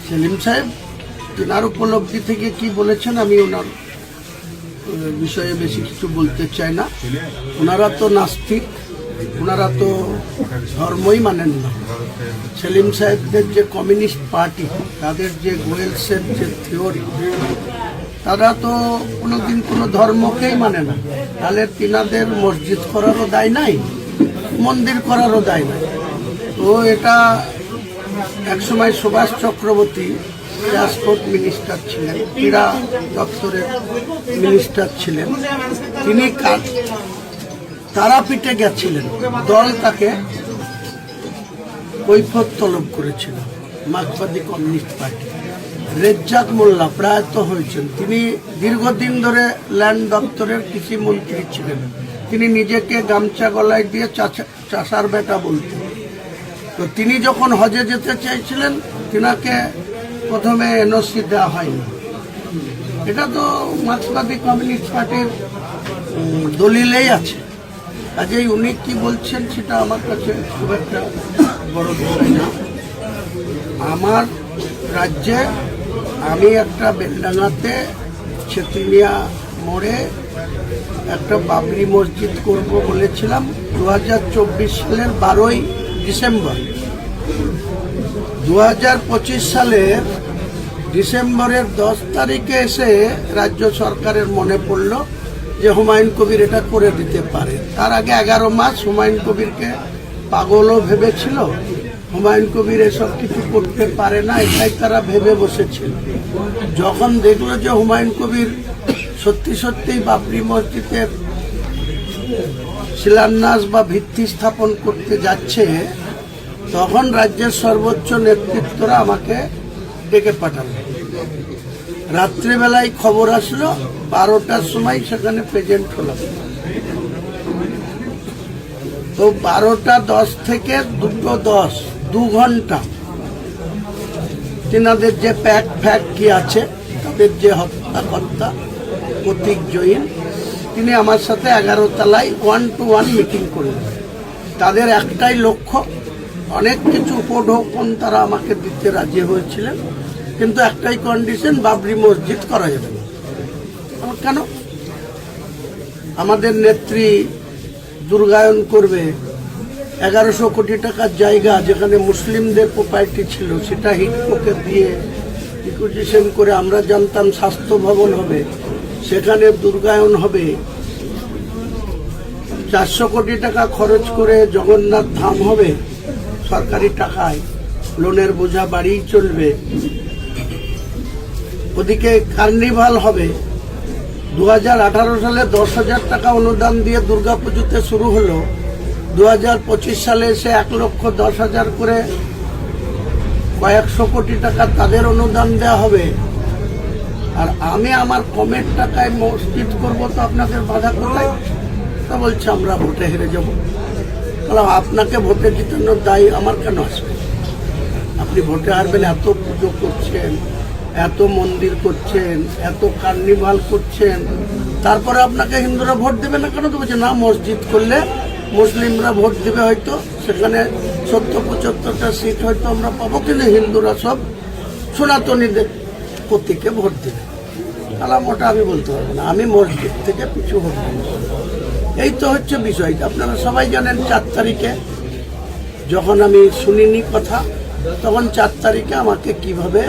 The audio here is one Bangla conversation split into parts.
সেলিম সাহেব তেনার উপলব্ধি থেকে কি বলেছেন আমি ওনার বিষয়ে বেশি কিছু বলতে চাই না। ওনারা তো নাস্তিক, ওনারা তো ধর্মই মানেন না। সেলিম সাহেবদের যে কমিউনিস্ট পার্টি, তাদের যে গোয়েলসের যে থিওরি, তারা তো কোনোদিন কোনো ধর্মকেই মানে না। তাহলে তিনাদের মসজিদ করারও দায় নাই, মন্দির করারও দায় নাই। তো এটা একসময় সুভাষ চক্রবর্তী ট্রান্সপোর্ট মিনিস্টার ছিলেন, ক্রীড়া দপ্তরের মিনিস্টার ছিলেন, তিনি তারাপীঠে গেছিলেন। দল তাকে কৈফিয়ত তলব করেছিল, মার্ক্সবাদী কমিউনিস্ট পার্টি। রেজ্জাক মোল্লা প্রয়াত হয়েছেন, তিনি দীর্ঘদিন ধরে ল্যান্ড দপ্তরের কৃষি মন্ত্রী ছিলেন। তিনি নিজেকে গামছা গলায় দিয়ে চাষার বেটা বলতেন। তো তিনি যখন হজে যেতে চাইছিলেন, তিনাকে প্রথমে এনওসি দেওয়া হয়নি। এটা তো মার্ক্সবাদী কমিউনিস্ট পার্টির দলিলেই আছে। কাজেই উনি কি বলছেন সেটা আমার কাছে খুব একটা বড় বিষয় না। আমার রাজ্যে আমি একটা বেলডাঙ্গাতে ছেতিনিয়া মোড়ে একটা বাবরি মসজিদ করব বলেছিলাম 2024 সালের 12ই ডিসেম্বর। 2025 সালের ডিসেম্বরের 10 তারিখে এসে রাজ্য সরকারের মনে পড়ল যে হুমায়ুন কবির এটা করে দিতে পারে। তার আগে 11 মাস হুমায়ুন কবিরকে পাগলও ভেবেছিল। হুমায়ুন কবির এসব কিছু করতে পারে না, এটাই তারা ভেবে বসেছিল। যখন দেখলো যে হুমায়ুন কবির সত্যি সত্যিই বাবরি মসজিদের শিলান্যাস বা ভিত্তি স্থাপন করতে যাচ্ছে, তখন রাজ্যের সর্বোচ্চ নেতৃত্বরা আমাকে ডেকে পাঠালো। রাত্রিবেলায় খবর আসলো, 12টার সময় সেখানে প্রেজেন্ট হলাম। তো 12টা 10 থেকে 2:10, 2 ঘন্টা তিনাদের যে প্যাক কি আছে, তাদের যে হত্যাকর্তা প্রতীক জৈন, তিনি আমার সাথে 11 তলায় 1-to-1 মিটিং করলেন। তাদের একটাই লক্ষ্য, অনেক কিছু উপঢৌকন তারা আমাকে দিতে রাজি হয়েছিলেন, কিন্তু একটাই কন্ডিশন, বাবরি মসজিদ করা যাবে না। কেন? আমাদের নেত্রী দুর্গায়ন করবে, 1100 কোটি টাকার জায়গা যেখানে মুসলিমদের প্রপার্টি ছিল, সেটা হিটকোকে দিয়ে ইকুইজিশন করে আমরা জানতাম স্বাস্থ্য ভবন হবে, সেখানে দুর্গায়ন হবে। 400 কোটি টাকা খরচ করে জগন্নাথ ধাম হবে সরকারি টাকায়, লোনের বোঝা বাড়িই চলবে। ওদিকে কার্নিভাল হবে। 2018 সালে 10,000 টাকা অনুদান দিয়ে দুর্গাপুজোতে শুরু হলো। 2025 সালে এসে 1,10,000 করে কয়েকশো কোটি টাকা তাদের অনুদান দেওয়া হবে। আর আমি আমার কমের টাকায় মসজিদ করবো, তো আপনাদের বাধা কোথায়? তা বলছে আমরা ভোটে হেরে যাব। তাহলে আপনাকে ভোটে জিতানোর দায়ী আমার কেন আসবে? আপনি ভোটে হারবেন, এত পুজো করছেন, এত মন্দির করছেন, এত কার্নিভাল করছেন, তারপরে আপনাকে হিন্দুরা ভোট দেবে না কেন? তো বলছে না, মসজিদ করলে মুসলিমরা ভোট দেবে, হয়তো সেখানে 70-75টা সিট হয়তো আমরা পাবো, কিন্তু হিন্দুরা সব সনাতনীদের প্রতীকে ভোট দেবে। তাহলে ওটা আমি বলতে পারবো না, আমি মসজিদ থেকে পিছু হব না। এই তো হচ্ছে বিষয়টা। আপনারা সবাই জানেন 4 তারিখে যখন আমি শুনিনি কথা, তখন 4 তারিখে আমাকে কিভাবে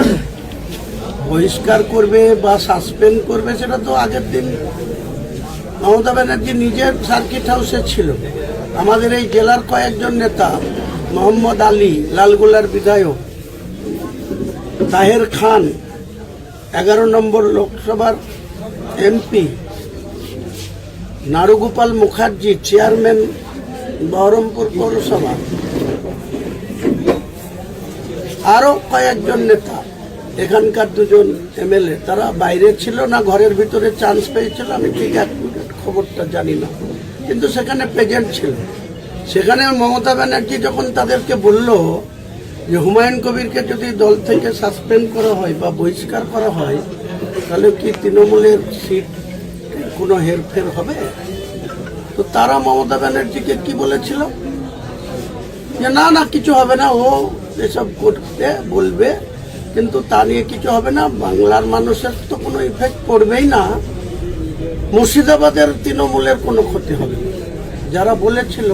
বহিষ্কার করবে বা সাসপেন্ড করবে, সেটা তো আগের দিন মমতা ব্যানার্জি নিজের সার্কিট হাউসে ছিল। আমাদের এই জেলার কয়েকজন নেতা, মোহাম্মদ আলী লালগোলার বিধায়ক, তাহের খান 11 নম্বর লোকসভার এমপি, নারুগোপাল মুখার্জি চেয়ারম্যান বহরমপুর পৌরসভা, আরও কয়েকজন নেতা, এখানকার 2জন এমএলএ, তারা বাইরে ছিল না ঘরের ভিতরে চান্স পেয়েছিল, আমি ঠিক অ্যাকুরেট খবরটা জানি না, কিন্তু সেখানে প্রেজেন্ট ছিল। সেখানে মমতা ব্যানার্জি যখন তাদেরকে বলল যে হুমায়ুন কবিরকে যদি দল থেকে সাসপেন্ড করা হয় বা বহিষ্কার করা হয়, তাহলে কি তৃণমূলের সিট কোনো হেরফের হবে? তো তারা মমতা ব্যানার্জিকে কি বলেছিল যে না না, কিছু হবে না, ও এসব করতে বলবে, কিন্তু তা নিয়ে কিছু হবে না। বাংলার মানুষের তো কোনো ইফেক্ট পড়বেই না, মুর্শিদাবাদের তৃণমূলের কোনো ক্ষতি হবে না। যারা বলেছিল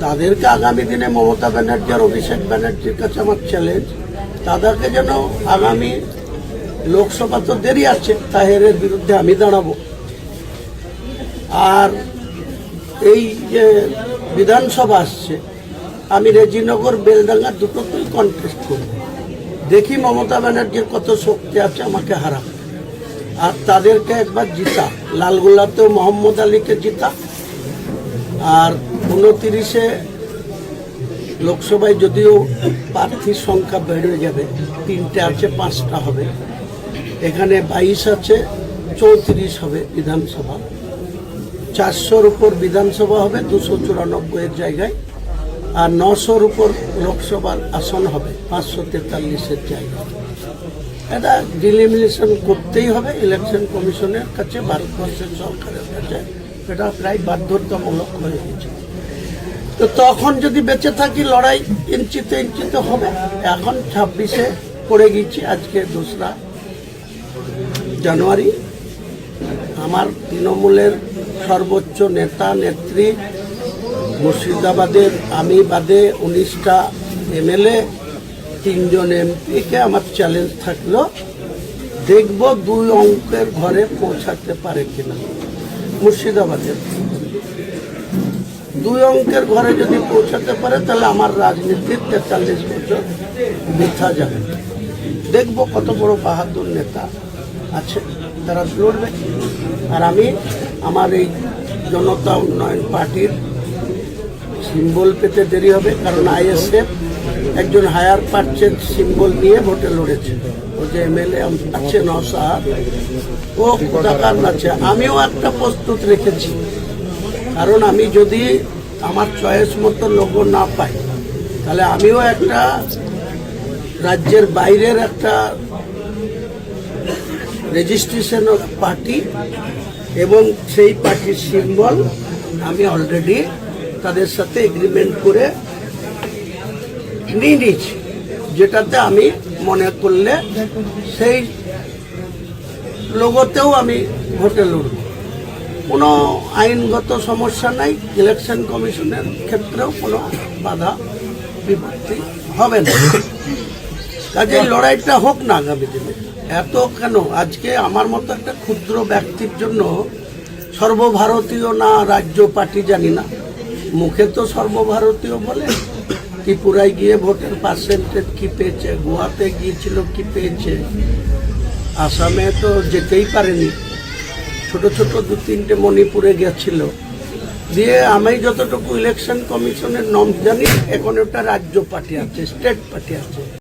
তাদেরকে আগামী দিনে মমতা ব্যানার্জি আর অভিষেক ব্যানার্জির কাছে আমার চ্যালেঞ্জ, তাদেরকে যেন আগামী লোকসভা তো দেরি আছে, তাহেরের বিরুদ্ধে আমি দাঁড়াবো। আর এই যে বিধানসভা আসছে, আমি রেজিনগর বেলডাঙ্গা দুটোতেই কন্টেস্ট করব। দেখি মমতা ব্যানার্জির কত শক্তি আছে আমাকে হারাবে। আর তাদেরকে একবার জিতা, লালগোলাতেও মোহাম্মদ আলীকে জিতা। আর 29-এ লোকসভায় যদিও প্রার্থীর সংখ্যা বেড়ে যাবে, 3টে আছে 5টা হবে, এখানে 22 আছে, 34 হবে বিধানসভা। 400-র উপর বিধানসভা হবে 294-এর জায়গায়, আর 900-র উপর লোকসভার আসন হবে 543-এর জায়গায়। এটা ডিলিমিনেশন করতেই হবে ইলেকশন কমিশনের কাছে, ভারতবর্ষের সরকারের কাছে। এটা প্রায় বাধ্যতামূলক হয়ে গেছে। তো তখন যদি বেঁচে থাকি লড়াই ইঞ্চিতে ইঞ্চিতে হবে। এখন 26-এ পড়ে গেছি, আজকে 2রা জানুয়ারি। আমার তৃণমূলের সর্বোচ্চ নেতা নেত্রী, মুর্শিদাবাদের আমি বাদে 19টা MLA, 3 জন MP-কে আমার চ্যালেঞ্জ থাকলো, দেখব 2 অঙ্কের ঘরে পৌঁছাতে পারে কিনা। মুর্শিদাবাদের 2 অঙ্কের ঘরে যদি পৌঁছাতে পারে তাহলে আমার রাজনীতির 43 বছর বৃথা যাবে। দেখব কত বড় বাহাদুর নেতা আছে, তারা লড়বে। আর আমি আমার এই জনতা উন্নয়ন পার্টির সিম্বল পেতে দেরি হবে, কারণ ISF একজন হায়ার পারচেজ সিম্বল নিয়ে ভোটে লড়েছে। ও যে MLA আছে নওশাদ, ও টাকার আছে। আমিও একটা প্রস্তুত রেখেছি, কারণ আমি যদি আমার চয়েস মতো লোক না পাই, তাহলে আমিও একটা রাজ্যের বাইরের একটা রেজিস্ট্রেশন পার্টি এবং সেই পার্টির সিম্বল আমি অলরেডি তাদের সাথে এগ্রিমেন্ট করে নিয়ে নিয়েছি, যেটাতে আমি মনে করলে সেই লোগোতেও আমি ভোটে লড়ব। কোনো আইনগত সমস্যা নাই, ইলেকশন কমিশনের ক্ষেত্রেও কোনো বাধা বিপত্তি হবে না। কাজে লড়াইটা হোক না আগামী দিনে। এত কেন আজকে আমার মতো একটা ক্ষুদ্র ব্যক্তির জন্য সর্বভারতীয় না রাজ্য পার্টি জানি না, মুখে তো সর্বভারতীয় বলে, ত্রিপুরায় গিয়ে ভোটের পার্সেন্টেজ কি পেয়েছে, গোয়াতে গিয়েছিল কি পেয়েছে, আসামে তো যেতেই পারেনি, ছোট ছোট 2-3টে মণিপুরে গেছিল। দিয়ে আমি যতটুকু ইলেকশন কমিশনের নর্ম জানি, এখন ওটা রাজ্য পার্টি আছে, স্টেট পার্টি আছে।